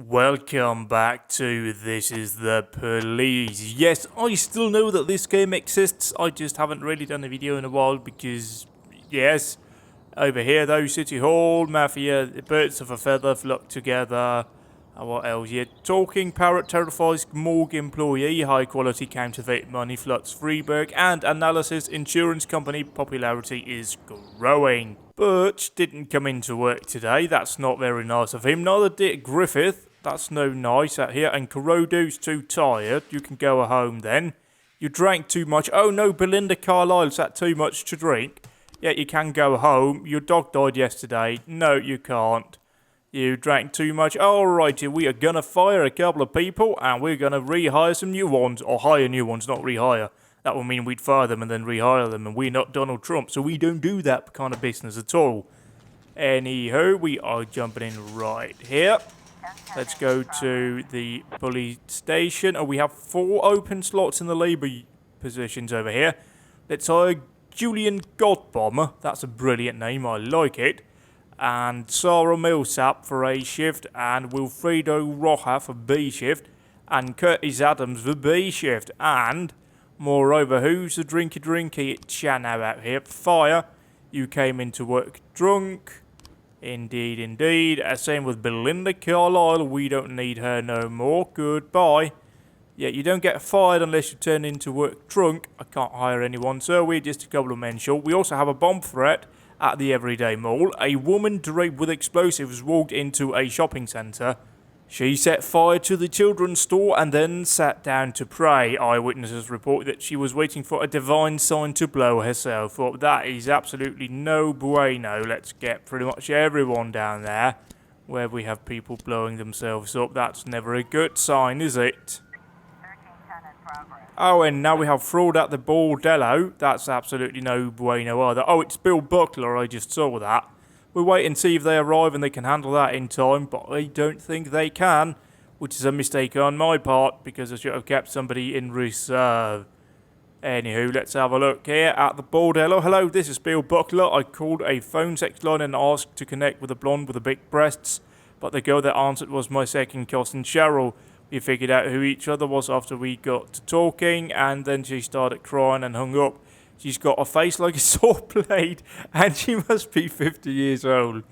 Welcome back to This Is the Police. Yes, I still know that this game exists, I just haven't really done a video in a while because, yes, over here though, City Hall, Mafia, the birds of a feather flock together. What else here? Talking Parrot terrifies morgue employee, high quality counterfeit money floods Freeburg, and analysis insurance company popularity is growing. Birch didn't come into work today, that's not very nice of him, neither did Griffith, that's no nice out here, and Kurodu's too tired, you can go home then. You drank too much, oh no, Belinda Carlisle's had too much to drink. Yeah, you can go home, your dog died yesterday, no you can't. You drank too much. Alrighty, we are gonna fire a couple of people and we're gonna rehire some new ones. Or hire new ones, not rehire. That would mean we'd fire them and then rehire them, and we're not Donald Trump, so we don't do that kind of business at all. Anywho, we are jumping in right here. Let's go to the police station. Oh, we have 4 open slots in the labour positions over here. Let's hire Julian Godbomber. That's a brilliant name, I like it. And Sarah Millsap for A shift, and Wilfredo Roja for B shift, and Curtis Adams for B shift, and moreover, who's the drinky Chano out here? Fire, you came into work drunk. Indeed. Same with Belinda Carlisle, we don't need her no more, goodbye. Yeah, you don't get fired unless you turn into work drunk. I can't hire anyone, so we're just a couple of men short. We also have a bomb threat at the Everyday Mall. A woman draped with explosives walked into a shopping centre. She set fire to the children's store and then sat down to pray. Eyewitnesses report that she was waiting for a divine sign to blow herself up. That is absolutely no bueno. Let's get pretty much everyone down there where we have people blowing themselves up. That's never a good sign, is it? Oh, and now we have fraud at the bordello. That's absolutely no bueno either. Oh, it's Bill Buckler, I just saw that. We'll wait and see if they arrive and they can handle that in time, but I don't think they can, which is a mistake on my part because I should have kept somebody in reserve. Anywho, let's have a look here at the bordello. Hello, this is Bill Buckler. I called a phone sex line and asked to connect with a blonde with the big breasts, but the girl that answered was my second cousin Cheryl. We figured out who each other was after we got to talking, and then she started crying and hung up. She's got a face like a saw blade, and she must be 50 years old.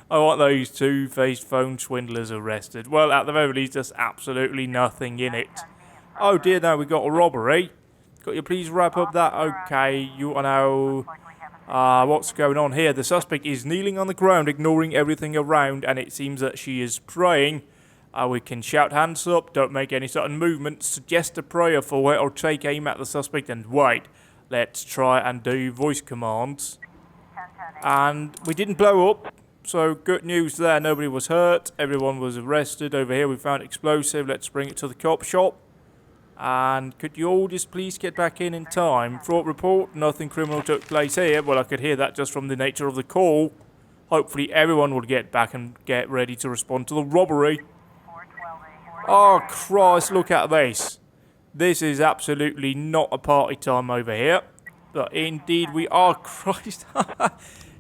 I want those two-faced phone swindlers arrested. Well, at the very least, there's absolutely nothing in it. Oh dear, now we got a robbery. Could you please wrap up that? Okay, you know what's going on here. The suspect is kneeling on the ground, ignoring everything around, and it seems that she is praying. We can shout hands up, don't make any sudden movements, suggest a prayer for it, or take aim at the suspect and wait. Let's try and do voice commands. And we didn't blow up, so good news there, nobody was hurt, everyone was arrested. Over here we found explosive, let's bring it to the cop shop. And could you all just please get back in time? Fraud report, nothing criminal took place here. Well, I could hear that just from the nature of the call. Hopefully everyone will get back and get ready to respond to the robbery. Oh Christ, look at this. This is absolutely not a party time over here. But indeed we are. Christ.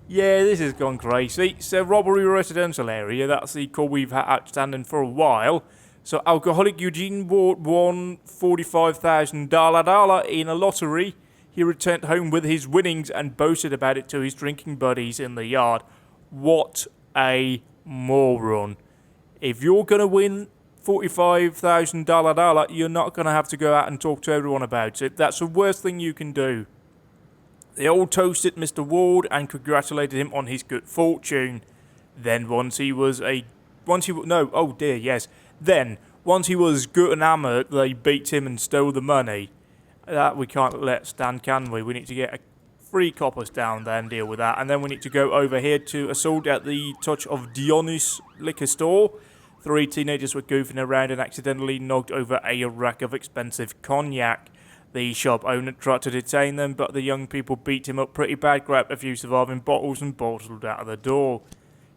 Yeah, this has gone crazy. So robbery residential area, that's the call we've had outstanding for a while. So alcoholic Eugene Ward won $45,000 in a lottery. He returned home with his winnings and boasted about it to his drinking buddies in the yard. What a moron. If you're going to win $45,000, you're not going to have to go out and talk to everyone about it. That's the worst thing you can do. They all toasted Mr. Ward and congratulated him on his good fortune. Then once he was good and hammered, they beat him and stole the money. That we can't let stand, can we? We need to get 3 coppers down there and deal with that. And then we need to go over here to assault at the Touch of Dionys liquor store. 3 teenagers were goofing around and accidentally knocked over a rack of expensive cognac. The shop owner tried to detain them, but the young people beat him up pretty bad, grabbed a few surviving bottles and bottled out of the door.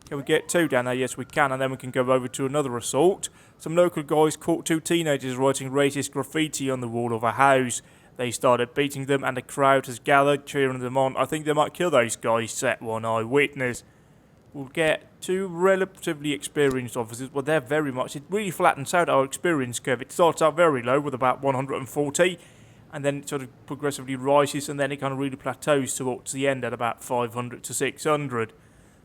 Can we get 2 down there? Yes, we can, and then we can go over to another assault. Some local guys caught 2 teenagers writing racist graffiti on the wall of a house. They started beating them, and a crowd has gathered, cheering them on. I think they might kill those guys, said one eyewitness. we'll get 2 relatively experienced officers. Well, they're very much... It really flattens out our experience curve. It starts out very low with about 140, and then it sort of progressively rises, and then it kind of really plateaus towards the end at about 500 to 600.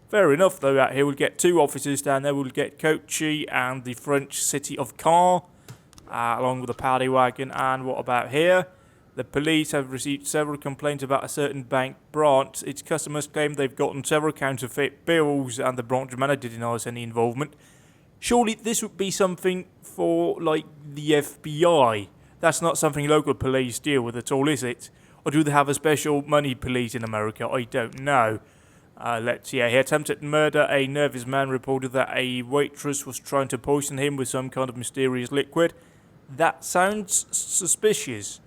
Fair enough, though. Out here we'll get 2 officers down there. We'll get Kochi and the French city of Caen, along with the paddy wagon. And what about here? The police have received several complaints about a certain bank branch. Its customers claim they've gotten several counterfeit bills, and the branch manager denies any involvement. Surely this would be something for, like, the FBI. That's not something local police deal with at all, is it? Or do they have a special money police in America? I don't know. Let's see. He attempted murder. A nervous man reported that a waitress was trying to poison him with some kind of mysterious liquid. That sounds suspicious.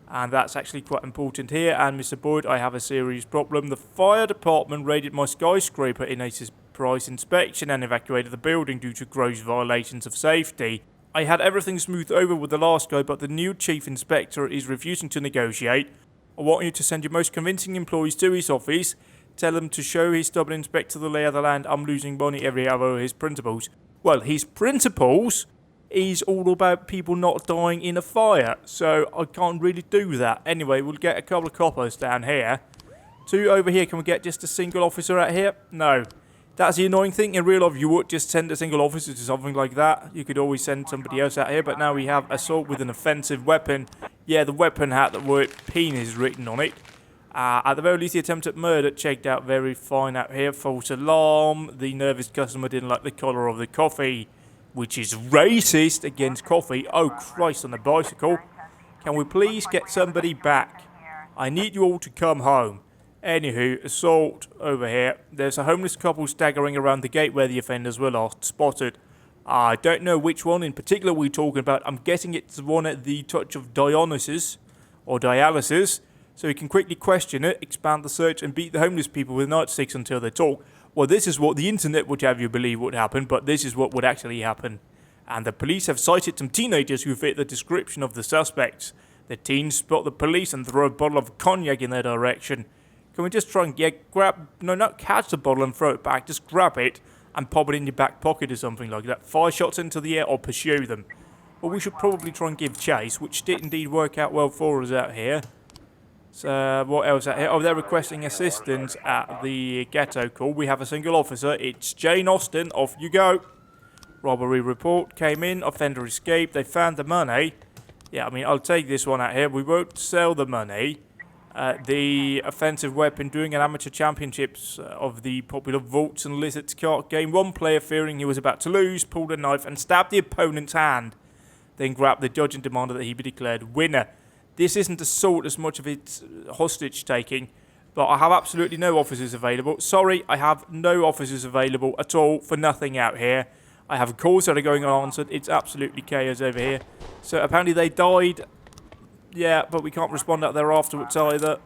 And that's actually quite important here. And Mr. Boyd, I have a serious problem. The fire department raided my skyscraper in a surprise inspection and evacuated the building due to gross violations of safety. I had everything smoothed over with the last guy, but the new chief inspector is refusing to negotiate. I want you to send your most convincing employees to his office. Tell him to show his stubborn inspector the lay of the land. I'm losing money every hour. His principles. Well, his principles is all about people not dying in a fire, so I can't really do that. Anyway, we'll get a couple of coppers down here. 2 over here. Can we get just a single officer out here? No. That's the annoying thing. In real life, you would just send a single officer to something like that. You could always send somebody else out here, but now we have assault with an offensive weapon. Yeah, the weapon had the word penis written on it. At the very least, the attempt at murder checked out very fine out here. False alarm. The nervous customer didn't like the colour of the coffee, which is racist against coffee. Oh, Christ on the bicycle. Can we please get somebody back? I need you all to come home. Anywho, assault over here. There's a homeless couple staggering around the gate where the offenders were last spotted. I don't know which one in particular we're talking about. I'm guessing it's the one at the touch of Dionysus, or dialysis, so we can quickly question it, expand the search, and beat the homeless people with nightsticks until they talk. Well, this is what the internet would have you believe would happen, but this is what would actually happen. And the police have cited some teenagers who fit the description of the suspects. The teens spot the police and throw a bottle of cognac in their direction. Can we just try and not catch the bottle and throw it back, just grab it and pop it in your back pocket or something like that. 5 shots into the air or pursue them. Well, we should probably try and give chase, which did indeed work out well for us out here. So, what else out here? Oh, they're requesting assistance at the ghetto call. We have a single officer. It's Jane Austen. Off you go. Robbery report came in. Offender escaped. They found the money. Yeah, I mean, I'll take this one out here. We won't sell the money. The offensive weapon during an amateur championships of the popular Vaults and Lizards card game. One player, fearing he was about to lose, pulled a knife and stabbed the opponent's hand. Then grabbed the judge and demanded that he be declared winner. This isn't assault as much of it's hostage taking, but I have absolutely no officers available. Sorry, I have no officers available at all for nothing out here. I have calls that are going unanswered. It's absolutely chaos over here. So apparently they died. Yeah, but we can't respond out there afterwards either.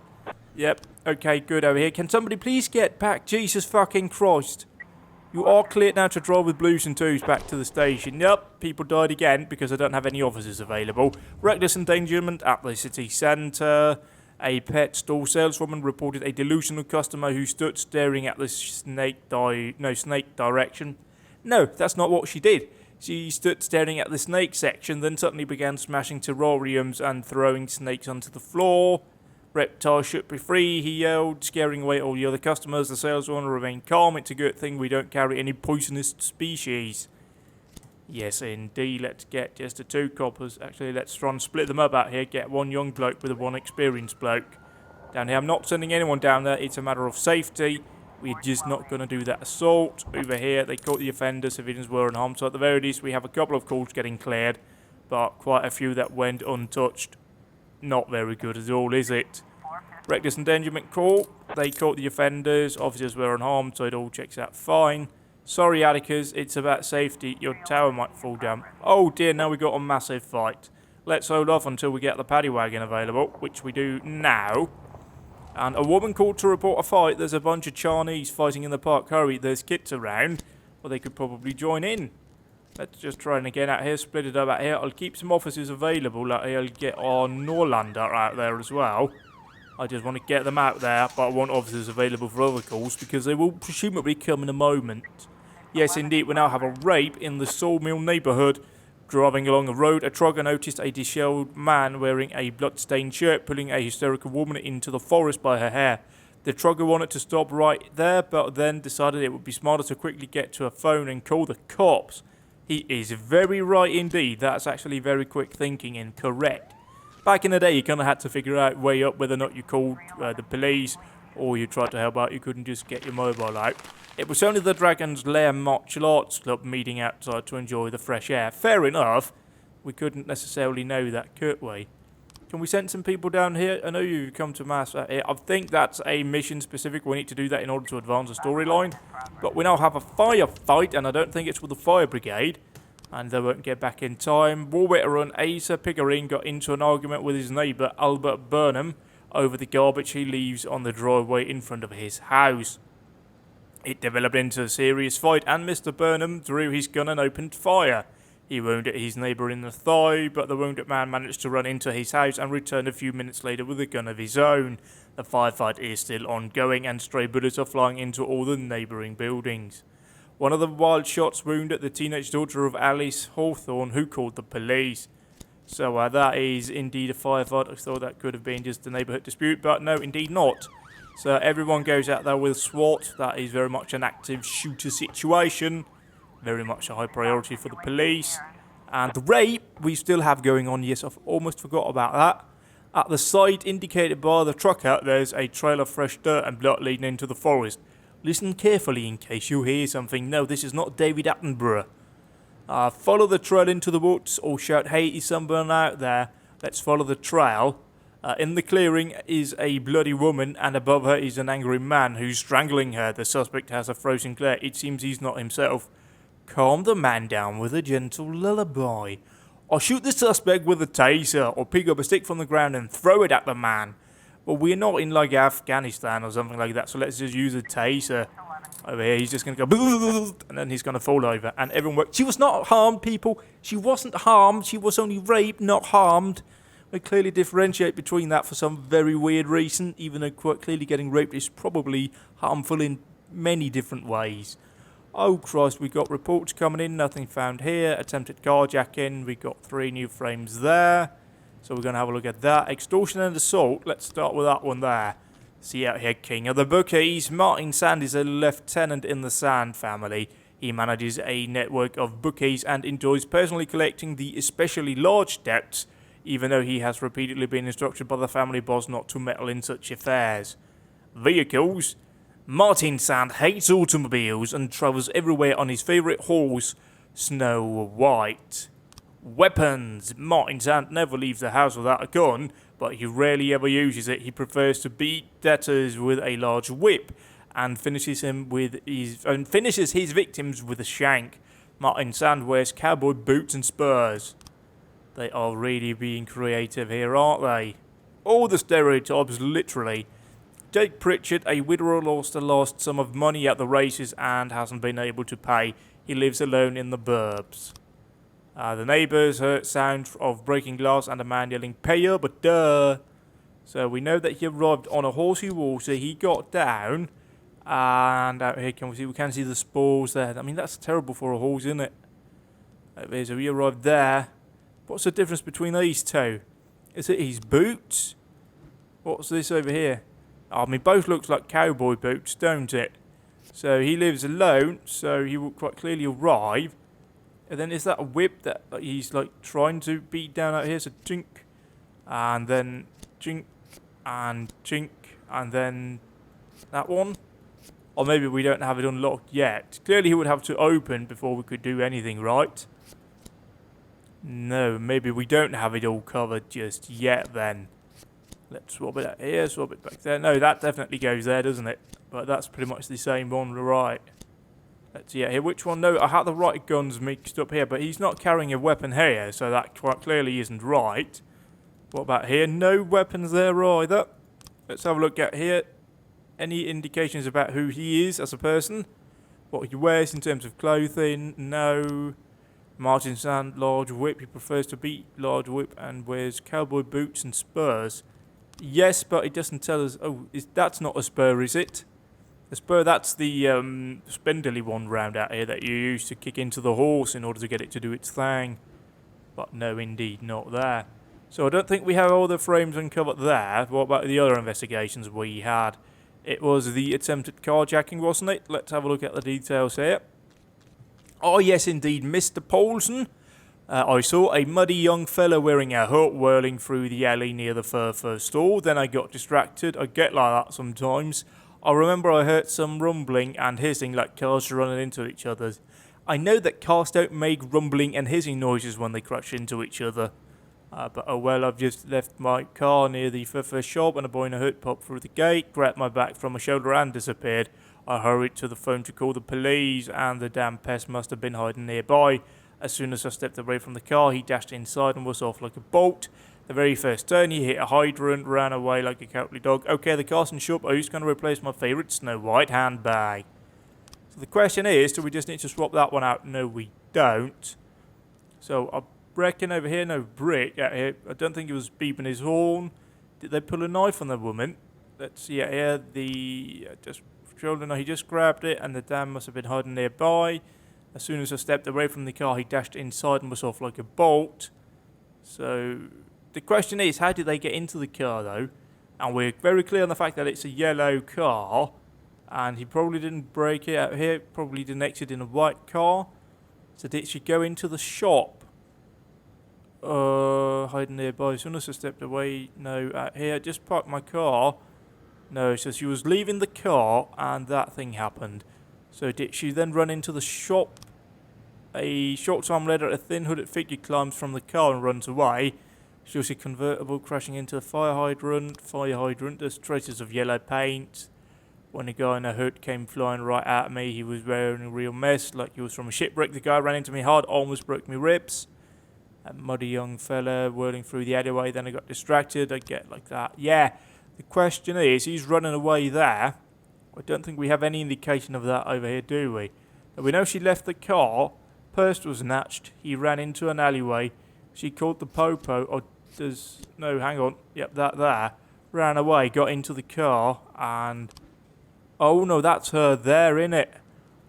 Yep, okay, good over here. Can somebody please get back? Jesus fucking Christ. You are cleared now to drive with blues and twos back to the station. Yep, people died again because I don't have any officers available. Reckless endangerment at the city centre. A pet store saleswoman reported a delusional customer who stood staring at the snake direction. No, that's not what she did. She stood staring at the snake section, then suddenly began smashing terrariums and throwing snakes onto the floor. Reptile should be free, he yelled, scaring away all the other customers. The salesman remained calm. It's a good thing we don't carry any poisonous species. Yes, indeed. Let's get just the 2 coppers. Actually, let's try and split them up out here. Get 1 young bloke with a 1 experienced bloke. Down here, I'm not sending anyone down there. It's a matter of safety. We're just not going to do that assault. Over here, they caught the offender. Civilians were unharmed. So at the very least, we have a couple of calls getting cleared, but quite a few that went untouched. Not very good at all, is it? Reckless endangerment call. They caught the offenders. Officers were unharmed, so it all checks out fine. Sorry, Atticus, it's about safety. Your tower might fall down. Oh dear, now we got a massive fight. Let's hold off until we get the paddy wagon available, which we do now. And a woman called to report a fight. There's a bunch of Chinese fighting in the park. Hurry, there's kids around. Well, they could probably join in. Let's just try and again out here, split it up out here. I'll keep some officers available. Like I'll get our Norlander out there as well. I just want to get them out there, but I want officers available for other calls because they will presumably come in a moment. Yes, indeed, we now have a rape in the Sawmill neighbourhood. Driving along the road, a trucker noticed a dishevelled man wearing a blood-stained shirt pulling a hysterical woman into the forest by her hair. The trucker wanted to stop right there, but then decided it would be smarter to quickly get to a phone and call the cops. He is very right indeed. That's actually very quick thinking and correct. Back in the day, you kind of had to figure out way up whether or not you called the police or you tried to help out. You couldn't just get your mobile out. It was only the Dragon's Lair Martial Arts Club meeting outside to enjoy the fresh air. Fair enough. We couldn't necessarily know that, could we? Can we send some people down here? I know you've come to mass here. I think that's a mission specific. We need to do that in order to advance the storyline. But we now have a firefight, and I don't think it's with the fire brigade. And they won't get back in time. Warwitter and Asa Pickering got into an argument with his neighbour, Albert Burnham, over the garbage he leaves on the driveway in front of his house. It developed into a serious fight, and Mr. Burnham drew his gun and opened fire. He wounded his neighbour in the thigh, but the wounded man managed to run into his house and returned a few minutes later with a gun of his own. The firefight is still ongoing, and stray bullets are flying into all the neighbouring buildings. One of the wild shots wounded the teenage daughter of Alice Hawthorne, who called the police. So that is indeed a firefight. I thought that could have been just a neighbourhood dispute, but no, indeed not. So everyone goes out there with SWAT. That is very much an active shooter situation. Very much a high priority for the police. And the rape we still have going on. Yes, I've almost forgot about that. At the site indicated by the trucker, there's a trail of fresh dirt and blood leading into the forest. Listen carefully in case you hear something. No, this is not David Attenborough. Follow the trail into the woods or shout, "Hey, is someone out there? Let's follow the trail." In the clearing is a bloody woman, and above her is an angry man who's strangling her. The suspect has a frozen glare. It seems he's not himself. Calm the man down with a gentle lullaby. Or shoot the suspect with a taser, or pick up a stick from the ground and throw it at the man. But we're not in like Afghanistan or something like that, so let's just use a taser. Over here, he's just going to go, and then he's going to fall over, and everyone works. She was not harmed, people. She wasn't harmed. She was only raped, not harmed. We clearly differentiate between that for some very weird reason, even though quite clearly getting raped is probably harmful in many different ways. Oh Christ, we got reports coming in, nothing found here. Attempted carjacking, we got 3 new frames there. So we're going to have a look at that. Extortion and assault, let's start with that one there. See out here, King of the Bookies. Martin Sand is a lieutenant in the Sand family. He manages a network of bookies and enjoys personally collecting the especially large debts, even though he has repeatedly been instructed by the family boss not to meddle in such affairs. Vehicles. Martin Sand hates automobiles and travels everywhere on his favourite horse, Snow White. Weapons. Martin Sand never leaves the house without a gun, but he rarely ever uses it. He prefers to beat debtors with a large whip and finishes his victims with a shank. Martin Sand wears cowboy boots and spurs. They are really being creative here, aren't they? All the stereotypes, literally. Jake Pritchard, a widower, lost a large sum of money at the races and hasn't been able to pay. He lives alone in the burbs. The neighbours heard sounds of breaking glass and a man yelling, "Pay up, but duh!" So we know that he arrived on a horsey water. He got down, and out here we can see the spores there. I mean, that's terrible for a horse, isn't it? So he arrived there. What's the difference between these two? Is it his boots? What's this over here? I mean, both looks like cowboy boots, don't it? So he lives alone, so he will quite clearly arrive. And then is that a whip that he's like trying to beat down out here? So chink, and then chink, and chink, and then that one. Or maybe we don't have it unlocked yet. Clearly he would have to open before we could do anything, right? No, maybe we don't have it all covered just yet then. Let's swap it out here, swap it back there. No, that definitely goes there, doesn't it? But that's pretty much the same one, right? Let's see out here. Which one? No, I had the right guns mixed up here, but he's not carrying a weapon here, so that quite clearly isn't right. What about here? No weapons there either. Let's have a look at here. Any indications about who he is as a person? What he wears in terms of clothing? No. Martin Sand, large whip. He prefers to beat large whip and wears cowboy boots and spurs. Yes, but it doesn't tell us... Oh, that's not a spur, is it? The spur, that's the spindly one round out here that you use to kick into the horse in order to get it to do its thing. But no, indeed, not there. So I don't think we have all the frames uncovered there. What about the other investigations we had? It was the attempted carjacking, wasn't it? Let's have a look at the details here. Oh, yes, indeed, Mr. Paulson. I saw a muddy young fellow wearing a hood whirling through the alley near the Fur store. Then I got distracted. I get like that sometimes. I remember I heard some rumbling and hissing like cars running into each other. I know that cars don't make rumbling and hissing noises when they crash into each other. But oh well, I've just left my car near the Fur shop and a boy in a hood popped through the gate, grabbed my bag from my shoulder and disappeared. I hurried to the phone to call the police and the damn pest must have been hiding nearby. As soon as I stepped away from the car, he dashed inside and was off like a bolt. The very first turn, he hit a hydrant, ran away like a cowardly dog. Okay, the car's in shop. Who's going to replace my favourite Snow White handbag? So the question is, do we just need to swap that one out? No, we don't. So I reckon over here, no brick out here. I don't think he was beeping his horn. Did they pull a knife on the woman? Let's see out here. He just grabbed it and the dam must have been hiding nearby. As soon as I stepped away from the car, he dashed inside and was off like a bolt. So the question is, how did they get into the car though? And we're very clear on the fact that it's a yellow car. And he probably didn't break it out here, probably didn't exit in a white car. So did she go into the shop? Hiding nearby. As soon as I stepped away, no, out here, just parked my car. No, so she was leaving the car and that thing happened. So did she then run into the shop? A short time later, a thin hooded figure climbs from the car and runs away. She'll see convertible crashing into a fire hydrant. There's traces of yellow paint. When a guy in a hood came flying right at me, he was wearing a real mess, like he was from a shipwreck. The guy ran into me hard, almost broke me ribs. A muddy young fella whirling through the alleyway, then I got distracted. I get like that. Yeah, the question is, he's running away there. I don't think we have any indication of that over here, do we? But we know she left the car, purse was snatched, he ran into an alleyway, she called the popo, no, hang on, yep, that there, ran away, got into the car, and, oh no, that's her there, innit?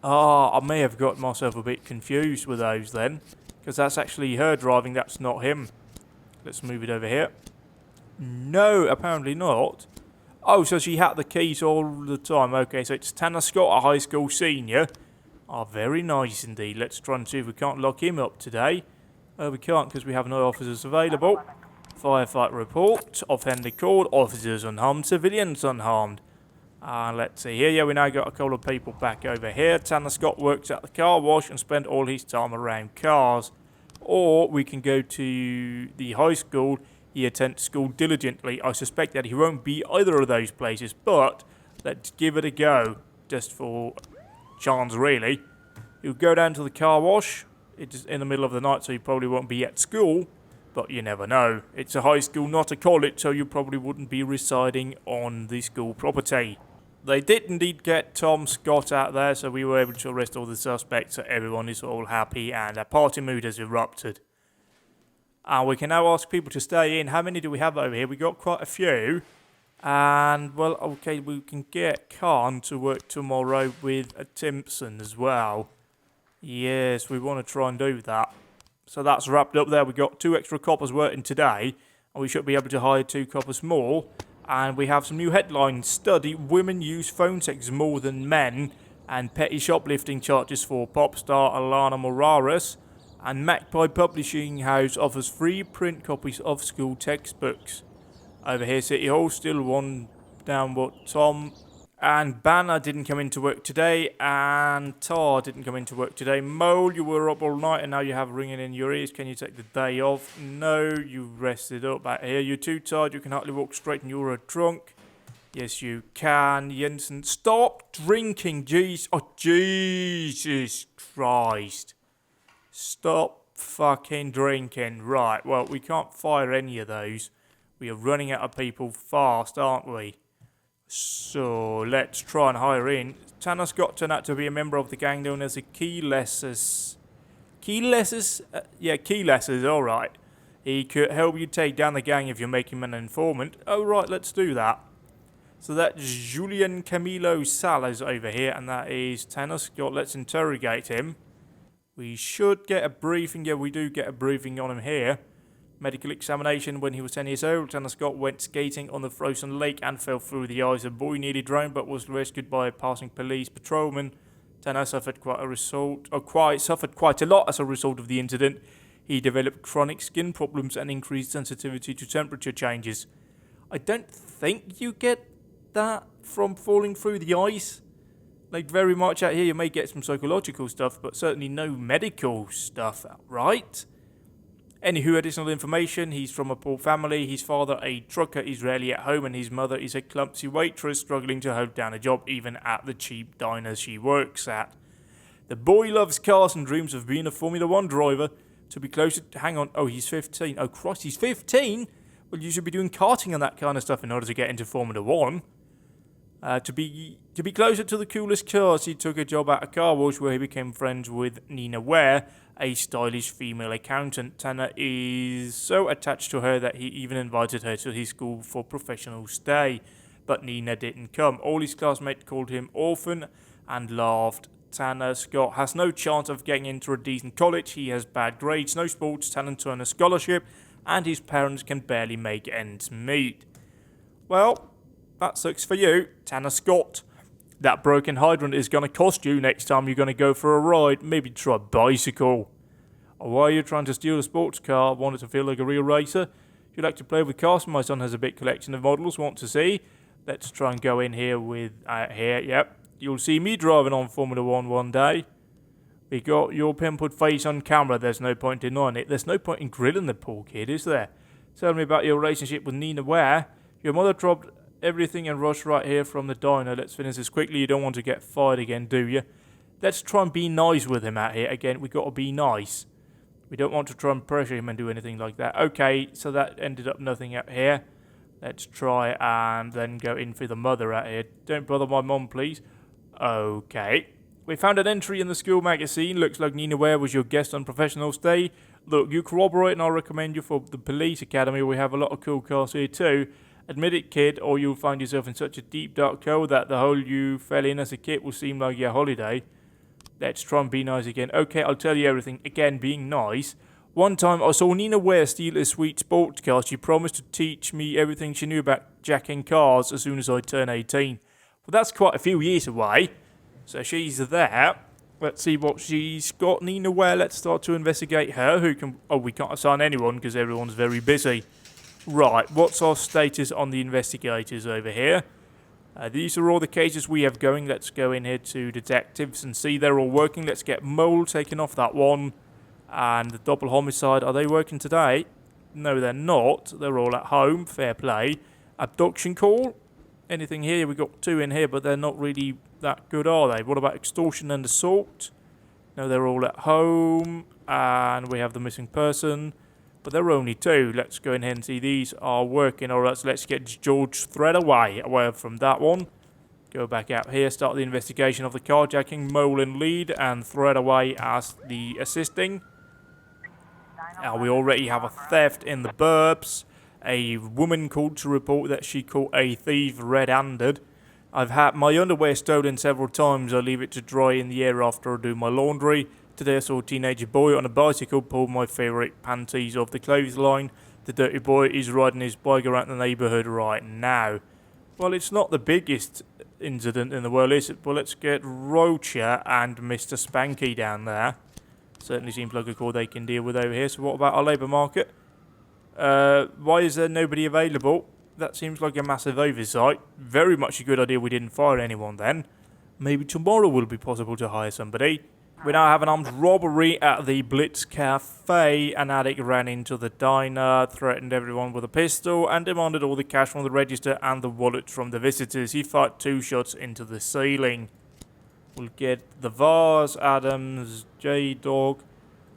I may have got myself a bit confused with those then, because that's actually her driving, that's not him. Let's move it over here. No, apparently not. Oh, so she had the keys all the time. Okay, so it's Tanner Scott, a high school senior. Oh, very nice indeed. Let's try and see if we can't lock him up today. We can't because we have no officers available. Firefight report. Offender called. Officers unharmed. Civilians unharmed. Let's see here. Yeah, we now got a couple of people back over here. Tanner Scott works at the car wash and spent all his time around cars. Or we can go to the high school. He attends school diligently. I suspect that he won't be either of those places, but let's give it a go. Just for chance, really. He'll go down to the car wash. It's in the middle of the night, so he probably won't be at school. But you never know. It's a high school, not a college, so you probably wouldn't be residing on the school property. They did indeed get Tom Scott out there, so we were able to arrest all the suspects, so everyone is all happy, and a party mood has erupted. We can now ask people to stay in. How many do we have over here? We got quite a few. And, well, okay, we can get Khan to work tomorrow with a Timpson as well. Yes, we want to try and do that. So that's wrapped up there. We got 2 extra coppers working today. And we should be able to hire 2 coppers more. And we have some new headlines. Study, women use phone sex more than men. And petty shoplifting charges for pop star Alana Morales. And Magpie Publishing House offers free print copies of school textbooks. Over here, City Hall, still one down what Tom and Banner didn't come into work today, and Tar didn't come into work today. Mole, you were up all night and now you have ringing in your ears. Can you take the day off? No, you rested up out here. You're too tired, you can hardly walk straight and you're a drunk. Yes, you can. Jensen, stop drinking, jeez. Oh, Jesus Christ. Stop fucking drinking. Right, well, we can't fire any of those. We are running out of people fast, aren't we? So, let's try and hire in. Tanner Scott turned out to be a member of the gang known as the Keylessers. Keylessers? Yeah, Keylessers, alright. He could help you take down the gang if you make him an informant. Oh, right, let's do that. So that's Julian Camilo Salas over here, and that is Tanner Scott. Let's interrogate him. We should get a briefing. Yeah, we do get a briefing on him here. Medical examination. When he was 10 years old, Tanner Scott went skating on the frozen lake and fell through the ice. The boy nearly drowned but was rescued by a passing police patrolman. Tanner suffered quite a lot as a result of the incident. He developed chronic skin problems and increased sensitivity to temperature changes. I don't think you get that from falling through the ice. Like, very much out here you may get some psychological stuff, but certainly no medical stuff, right? Anywho, additional information: he's from a poor family. His father a trucker is rarely at home, and his mother is a clumsy waitress struggling to hold down a job even at the cheap diners she works at. The boy loves cars and dreams of being a Formula 1 driver. To be closer to, hang on, oh, he's 15. Oh, Christ, he's 15? Well, you should be doing karting and that kind of stuff in order to get into Formula 1. To be closer to the coolest cars, he took a job at a car wash where he became friends with Nina Ware, a stylish female accountant. Tanner is so attached to her that he even invited her to his school for professional stay, but Nina didn't come. All his classmates called him orphan and laughed. Tanner Scott has no chance of getting into a decent college. He has bad grades, no sports talent to earn a scholarship, and his parents can barely make ends meet. Well, that sucks for you, Tanner Scott. That broken hydrant is going to cost you next time you're going to go for a ride. Maybe try a bicycle. Or why are you trying to steal a sports car? Want it to feel like a real racer? If you like to play with cars, my son has a big collection of models. Want to see? Let's try and go in here with... here, yep. You'll see me driving on Formula 1 one day. We got your pimpled face on camera. There's no point denying it. There's no point in grilling the poor kid, is there? Tell me about your relationship with Nina Ware. Your mother dropped everything and rushed right here from the diner. Let's finish this quickly. You don't want to get fired again, do you? Let's try and be nice with him out here. Again, we got to be nice. We don't want to try and pressure him and do anything like that. Okay, so that ended up nothing out here. Let's try and then go in for the mother out here. Don't bother my mom, please. Okay. We found an entry in the school magazine. Looks like Nina Ware was your guest on professional stay. Look, you corroborate and I'll recommend you for the police academy. We have a lot of cool cars here too. Admit it, kid, or you'll find yourself in such a deep dark hole that the hole you fell in as a kid will seem like your holiday. Let's try and be nice again. Okay, I'll tell you everything. Again, being nice. One time I saw Nina Ware steal a sweet sports car. She promised to teach me everything she knew about jacking cars as soon as I turn 18. Well, that's quite a few years away. So she's there. Let's see what she's got. Nina Ware, let's start to investigate her. We can't assign anyone because everyone's very busy. Right, what's our status on the investigators over here? These are all the cases we have going. Let's go in here to detectives and see they're all working. Let's get Mole taken off that one. And the double homicide, are they working today? No, they're not. They're all at home. Fair play. Abduction call? Anything here? We've got 2 in here, but they're not really that good, are they? What about extortion and assault? No, they're all at home. And we have the missing person. But there are only 2. Let's go in here and see these are working. Alright, so let's get George Threadaway away from that one. Go back out here, start the investigation of the carjacking. Mole in lead and Threadaway as the assisting. Now, we already have a theft in the burbs. A woman called to report that she caught a thief red-handed. I've had my underwear stolen several times. I leave it to dry in the air after I do my laundry. Today I saw a teenage boy on a bicycle pull my favourite panties off the clothesline. The dirty boy is riding his bike around the neighbourhood right now. Well, it's not the biggest incident in the world, is it? Well, let's get Rocha and Mr. Spanky down there. Certainly seems like a call they can deal with over here. So what about our labour market? Why is there nobody available? That seems like a massive oversight. Very much a good idea we didn't fire anyone then. Maybe tomorrow will be possible to hire somebody. We now have an armed robbery at the Blitz Cafe. An addict ran into the diner, threatened everyone with a pistol, and demanded all the cash from the register and the wallet from the visitors. He fired 2 shots into the ceiling. We'll get the Vars, Adams, J-Dog,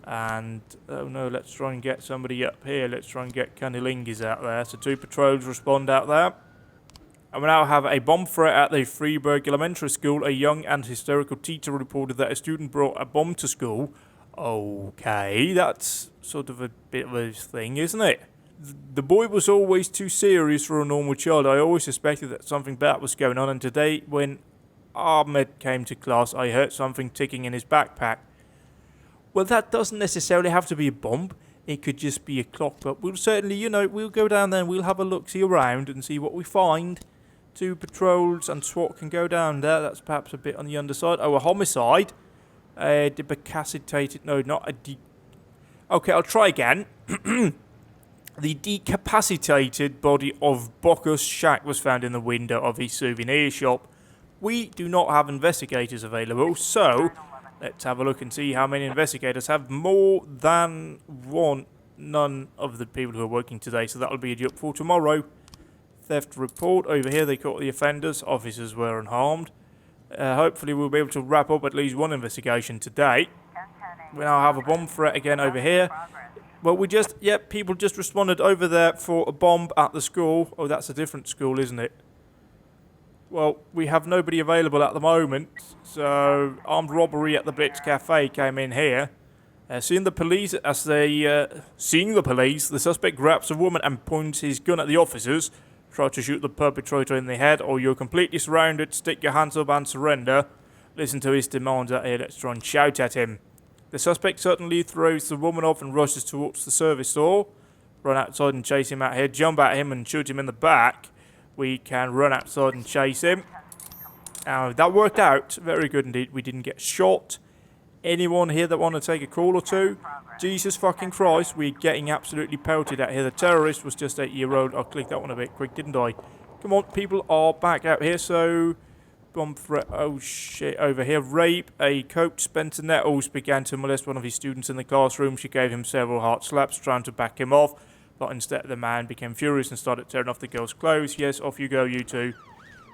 and... oh no, let's try and get somebody up here. Let's try and get Cunnilingus out there. So 2 patrols respond out there. And we now have a bomb threat at the Freeburg Elementary School. A young and hysterical teacher reported that a student brought a bomb to school. Okay, that's sort of a bit of a thing, isn't it? The boy was always too serious for a normal child. I always suspected that something bad was going on, and today, when Ahmed came to class, I heard something ticking in his backpack. Well, that doesn't necessarily have to be a bomb. It could just be a clock, but we'll certainly, we'll go down there and we'll have a look-see around and see what we find. 2 patrols and SWAT can go down there. That's perhaps a bit on the underside. Oh, a homicide. Decapacitated. No, not a Okay, I'll try again. The decapacitated body of Bokus Shak was found in the window of his souvenir shop. We do not have investigators available, so let's have a look and see how many investigators have. More than one. None of the people who are working today, so that'll be a job for tomorrow. Theft report. Over here they caught the offenders. Officers were unharmed. Hopefully we'll be able to wrap up at least one investigation today. We now have a bomb threat again over here. Well, people just responded over there for a bomb at the school. Oh, that's a different school, isn't it? Well, we have nobody available at the moment, so armed robbery at the Blitz Cafe came in here. Seeing the police, the suspect grabs a woman and points his gun at the officers. Try to shoot the perpetrator in the head, or you're completely surrounded. Stick your hands up and surrender. Listen to his demands out here. Let's try and shout at him. The suspect suddenly throws the woman off and rushes towards the service door. Run outside and chase him out here. Jump at him and shoot him in the back. We can run outside and chase him. Now, that worked out. Very good indeed. We didn't get shot. Anyone here that want to take a call or two? Jesus fucking Christ, we're getting absolutely pelted out here. The terrorist was just 8-year-old. I'll click that one a bit quick, didn't I? Come on, people are back out here, so... Bomb threat, oh shit, over here. Rape, a coach, Spencer Nettles, began to molest one of his students in the classroom. She gave him several hard slaps, trying to back him off. But instead, the man became furious and started tearing off the girl's clothes. Yes, off you go, you two.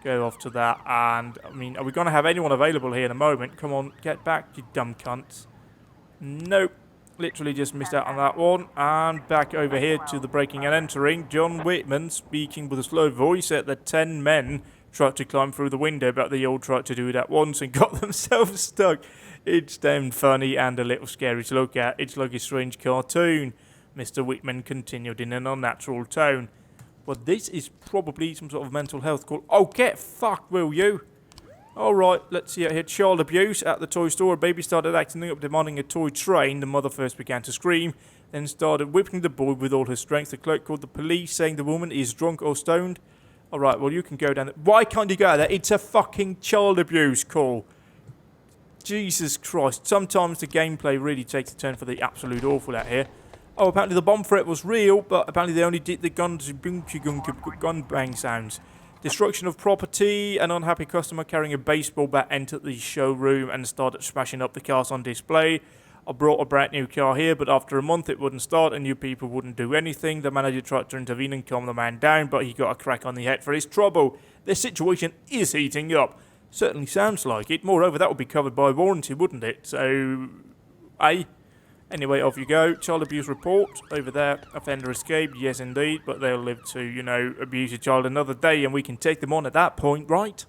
Go off to that. And, I mean, are we going to have anyone available here in a moment? Come on, get back, you dumb cunts. Nope. Literally just missed out on that one. And back over here to the breaking and entering. John Whitman speaking with a slow voice said that 10 men tried to climb through the window, but they all tried to do it at once and got themselves stuck. It's damn funny and a little scary to look at. It's like a strange cartoon. Mr. Whitman continued in an unnatural tone. But this is probably some sort of mental health call. Oh, get fucked, will you? Alright, let's see out here. Child abuse at the toy store. A baby started acting up, demanding a toy train. The mother first began to scream, then started whipping the boy with all her strength. The clerk called the police, saying the woman is drunk or stoned. Alright, well, you can go down there. Why can't you go out there? It's a fucking child abuse call. Jesus Christ. Sometimes the gameplay really takes a turn for the absolute awful out here. Oh, apparently the bomb threat was real, but apparently they only did the gun bang sounds. Destruction of property. An unhappy customer carrying a baseball bat entered the showroom and started smashing up the cars on display. I brought a brand new car here, but after a month it wouldn't start and you people wouldn't do anything. The manager tried to intervene and calm the man down, but he got a crack on the head for his trouble. The situation is heating up. Certainly sounds like it. Moreover, that would be covered by warranty, wouldn't it? So, Anyway, off you go. Child abuse report. Over there, offender escaped. Yes, indeed. But they'll live to, abuse a child another day and we can take them on at that point, right?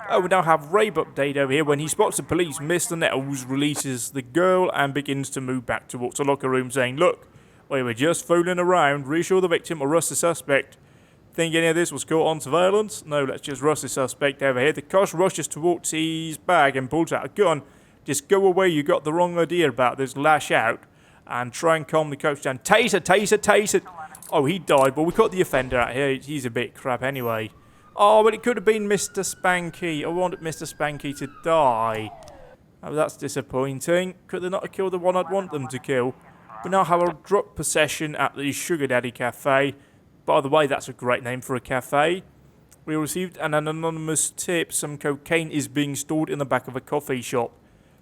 Oh, we now have rape update over here. When he spots the police, Mr. Nettles releases the girl and begins to move back towards the locker room, saying, "Look, we were just fooling around. Reassure the victim or arrest the suspect. Think any of this was caught on surveillance? No, let's just rush the suspect over here." The coach rushes towards his bag and pulls out a gun. "Just go away, you got the wrong idea about this. Lash out and try and calm the coach down. Taser, taser, taser." Oh, he died, but we caught the offender out here. He's a bit crap anyway. Oh, but it could have been Mr. Spanky. I wanted Mr. Spanky to die. Oh, that's disappointing. Could they not have killed the one I'd want them to kill? We now have a drug possession at the Sugar Daddy Cafe. By the way, that's a great name for a cafe. We received an anonymous tip. Some cocaine is being stored in the back of a coffee shop.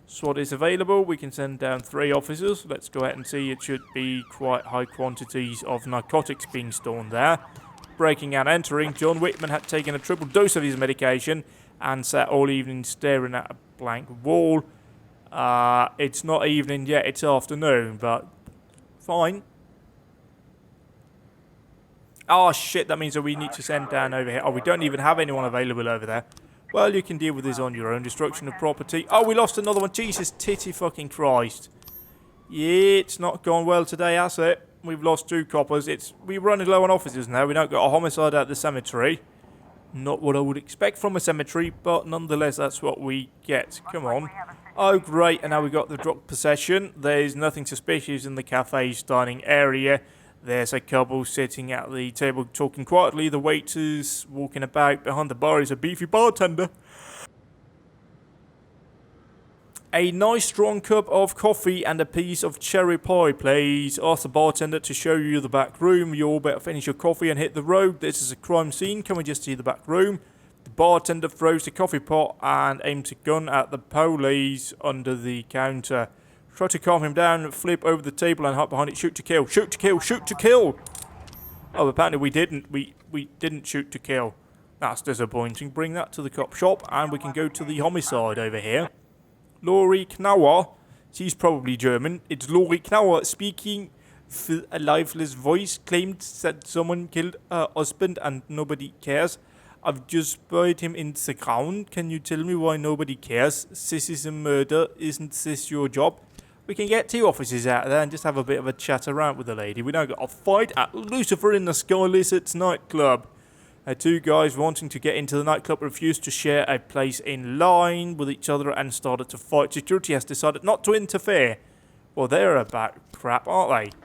SWAT is available. We can send down 3 officers. Let's go ahead and see. It should be quite high quantities of narcotics being stored there. Breaking and entering. John Whitman had taken a triple dose of his medication and sat all evening staring at a blank wall. It's not evening yet, it's afternoon, but fine. Oh shit, that means that we need to send down over here. Oh, we don't even have anyone available over there. Well, you can deal with this on your own. Destruction of property. Oh, we lost another one. Jesus, titty fucking Christ. Yeah, it's not gone well today, has it? We've lost 2 coppers. We're running low on officers now. We don't got a homicide at the cemetery. Not what I would expect from a cemetery, but nonetheless, that's what we get. Come on. Oh, great. And now we've got the drug possession. There's nothing suspicious in the cafe's dining area. There's a couple sitting at the table talking quietly. The waiters walking about. Behind the bar is a beefy bartender. A nice strong cup of coffee and a piece of cherry pie, please. Ask the bartender to show you the back room. You all better finish your coffee and hit the road. This is a crime scene. Can we just see the back room? The bartender throws the coffee pot and aims a gun at the police under the counter. Try to calm him down, flip over the table and hide behind it. Shoot to kill. Shoot to kill. Shoot to kill. Oh, apparently we didn't. We didn't shoot to kill. That's disappointing. Bring that to the cop shop and we can go to the homicide over here. Laurie Knauer. She's probably German. It's Laurie Knauer speaking. A lifeless voice claimed that someone killed her husband and nobody cares. I've just buried him in the ground. Can you tell me why nobody cares? This is a murder. Isn't this your job? We can get 2 officers out there and just have a bit of a chat around with the lady. We now got a fight at Lucifer in the Sky Lizards nightclub. 2 guys wanting to get into the nightclub refused to share a place in line with each other and started to fight. Security has decided not to interfere. Well, they're about crap, aren't they?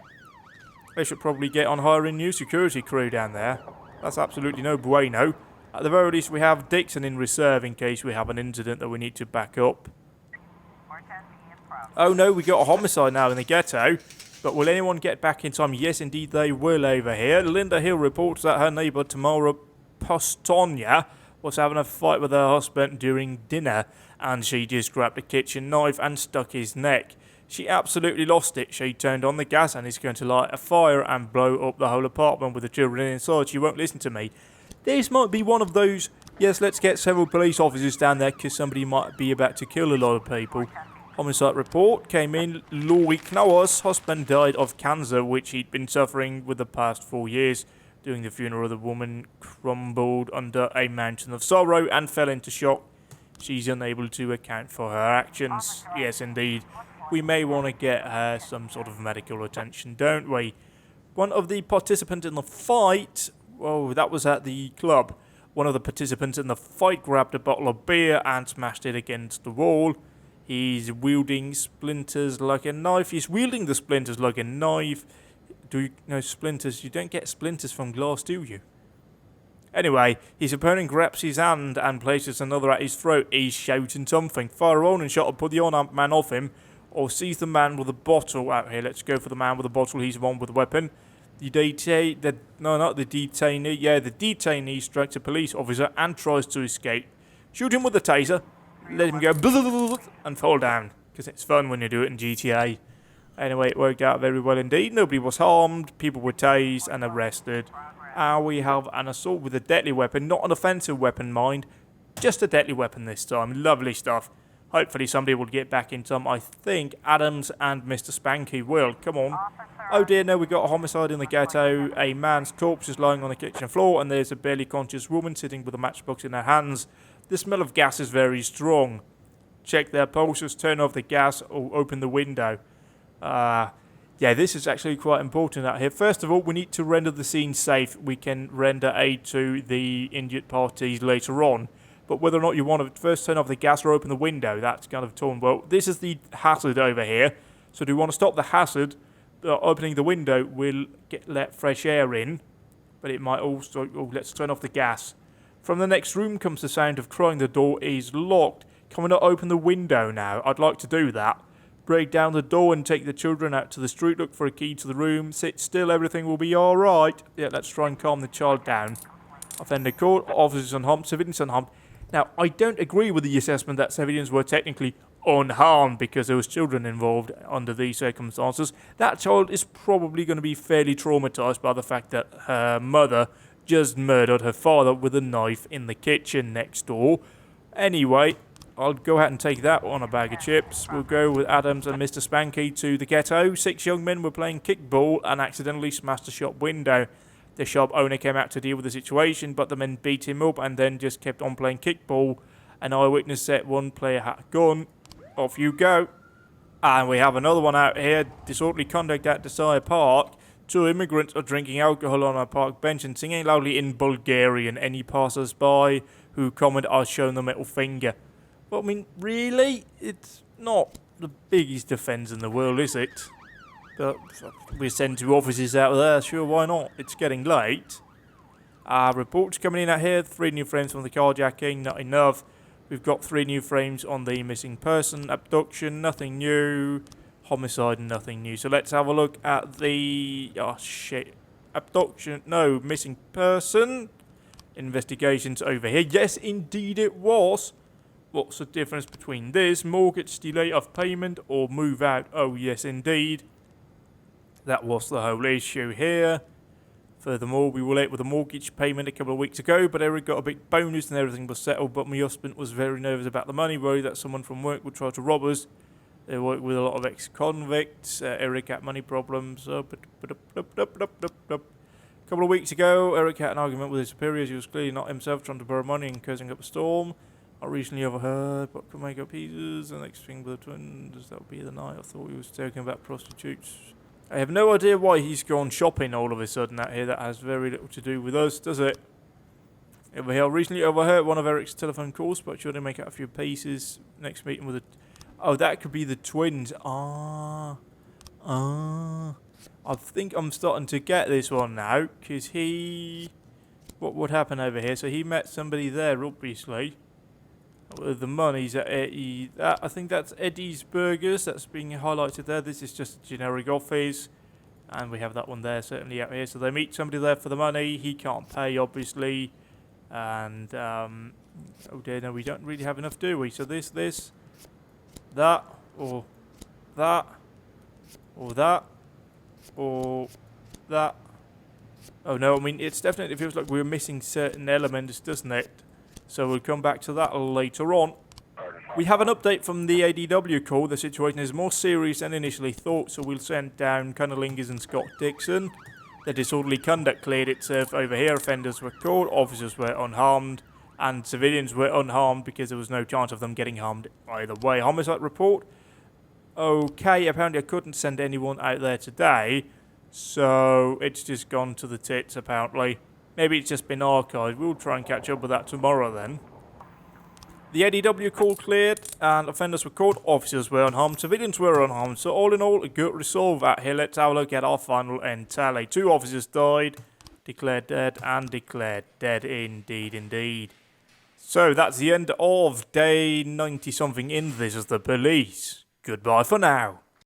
They should probably get on hiring new security crew down there. That's absolutely no bueno. At the very least, we have Dixon in reserve in case we have an incident that we need to back up. Oh no, we got a homicide now in the ghetto. But will anyone get back in time? Yes, indeed they will over here. Linda Hill reports that her neighbour Tamara Postonia was having a fight with her husband during dinner, and she just grabbed a kitchen knife and stuck his neck. She absolutely lost it. She turned on the gas and is going to light a fire and blow up the whole apartment with the children inside. She won't listen to me. This might be one of those, yes, let's get several police officers down there because somebody might be about to kill a lot of people. Homicide report came in. Laurie Knauer's husband died of cancer, which he'd been suffering with the past 4 years. During the funeral, the woman crumbled under a mountain of sorrow and fell into shock. She's unable to account for her actions. Yes, indeed. We may want to get her some sort of medical attention, don't we? One of the participants in the fight, oh, that was at the club. One of the participants in the fight grabbed a bottle of beer and smashed it against the wall. He's wielding splinters like a knife. He's wielding the splinters like a knife. Do you know splinters? You don't get splinters from glass, do you? Anyway, his opponent grabs his hand and places another at his throat. He's shouting something. Fire a warning shot and put the unarmed man off him. Or seize the man with a bottle out here. Let's go for the man with the bottle. He's the one with the weapon. The detainee strikes a police officer and tries to escape. Shoot him with the taser. Let him go and fall down. Because it's fun when you do it in GTA. Anyway, it worked out very well indeed. Nobody was harmed. People were tased and arrested. We have an assault with a deadly weapon. Not an offensive weapon, mind. Just a deadly weapon this time. Lovely stuff. Hopefully somebody will get back in time. I think Adams and Mr. Spanky will. Come on. Oh dear, no, we got a homicide in the ghetto. A man's corpse is lying on the kitchen floor and there's a barely conscious woman sitting with a matchbox in her hands. The smell of gas is very strong. Check their pulses, turn off the gas or open the window. Yeah, this is actually quite important out here. First of all, we need to render the scene safe. We can render aid to the injured parties later on. But whether or not you want to first turn off the gas or open the window, that's kind of torn. Well, this is the hazard over here. So do we want to stop the hazard? Opening the window will let fresh air in. But it might also... Oh, let's turn off the gas. From the next room comes the sound of crying. The door is locked. Can we not open the window now? I'd like to do that. Break down the door and take the children out to the street. Look for a key to the room. Sit still. Everything will be alright. Yeah, let's try and calm the child down. Offender caught. Officers unharmed. Civilians unharmed. Now, I don't agree with the assessment that civilians were technically unharmed because there was children involved under these circumstances. That child is probably going to be fairly traumatized by the fact that her mother just murdered her father with a knife in the kitchen next door. Anyway, I'll go ahead and take that on a bag of chips. We'll go with Adams and Mr. Spanky to the ghetto. 6 young men were playing kickball and accidentally smashed a shop window. The shop owner came out to deal with the situation, but the men beat him up and then just kept on playing kickball An eyewitness said one player had a gun. Off you go. And we have another one out here. Disorderly conduct at Desire Park. 2 immigrants are drinking alcohol on a park bench and singing loudly in Bulgarian. Any passers-by who comment are shown the middle finger. Well, I mean, really? It's not the biggest offence in the world, is it? But we send 2 officers out there, sure, why not? It's getting late. Reports coming in out here. 3 new frames from the carjacking, not enough. We've got 3 new frames on the missing person. Abduction, nothing new. Homicide, nothing new. So let's have a look at the... oh, shit. Abduction, no, missing person. Investigations over here. Yes, indeed it was. What's the difference between this? Mortgage delay of payment or move out? Oh, yes, indeed. That was the whole issue here. Furthermore, we were late with a mortgage payment a couple of weeks ago, but Eric got a big bonus and everything was settled, but my husband was very nervous about the money, worried that someone from work would try to rob us. They work with a lot of ex-convicts. Eric had money problems. A couple of weeks ago, Eric had an argument with his superiors. He was clearly not himself, trying to borrow money and causing up a storm. I recently overheard what could make up pieces. The next thing with the twins, that would be the night. I thought he was talking about prostitutes. I have no idea why he's gone shopping all of a sudden out here. That has very little to do with us, does it? Over here, I recently overheard one of Eric's telephone calls, but sure to make out a few pieces. Next meeting with a... oh, that could be the twins. I think I'm starting to get this one now, because he... what would happen over here? So he met somebody there, obviously. With the money's at Eddie. I think that's Eddie's Burgers. That's being highlighted there. This is just a generic office. And we have that one there, certainly out here. So they meet somebody there for the money. He can't pay, obviously. And, oh dear, no, we don't really have enough, do we? So this, that, or that, or that, or that. Oh no, I mean, it definitely feels like we're missing certain elements, doesn't it? So we'll come back to that later on. We have an update from the ADW call. The situation is more serious than initially thought, so we'll send down Cunnilingus and Scott Dixon. The disorderly conduct cleared itself over here. Offenders were caught, officers were unharmed, and civilians were unharmed because there was no chance of them getting harmed either way. Homicide report. Okay, apparently I couldn't send anyone out there today, so it's just gone to the tits apparently. Maybe it's just been archived. We'll try and catch up with that tomorrow then. The ADW call cleared and offenders were caught, officers were unharmed, civilians were unharmed. So all in all, a good resolve out here. Let's have a look at our final end tally. 2 officers died, declared dead, and declared dead indeed. So that's the end of day 90 something in This Is the Police. Goodbye for now.